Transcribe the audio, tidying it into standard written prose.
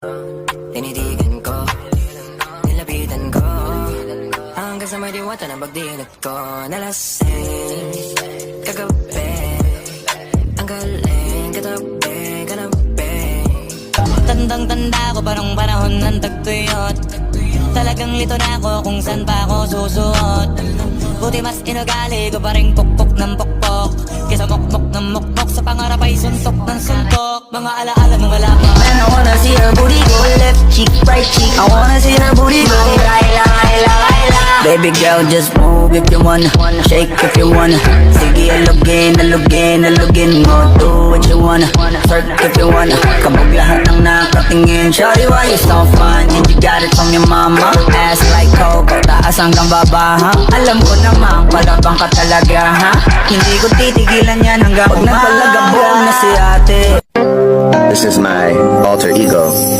Tinitigan ko, nilapitan ko, hanggang sa may diwata na pagdiinit ko. Nalasing, kagabi, ang galing, katabi, kanabi. Tandang-tanda ko parang panahon ng tagtuyot. Talagang lito na ako kung saan pa ako susuot. Buti mas inugali ko pa rin pukpok ng pukpok, kesa mokmok ng mokmok, sa pangarap ay suntok ng suntok. Mga alaala ng wala pa. Man, I wanna see her booty go left cheek, right cheek. I wanna see her booty go laila, laila, laila. Baby girl, just move if you wanna, shake if you wanna. Sige, alugin, alugin, alugin mo. Do what you wanna, twerk if you wanna. Kabog lahat ng nakatingin. Shawty, why you so fine? And you got it from your mama. Ass like Coco, taas hanggang baba, ha? Alam ko naman, palabang ka talaga, ha? Hindi ko titigilan yan hanggang pag nagpalagabog na si ate. This is my alter ego.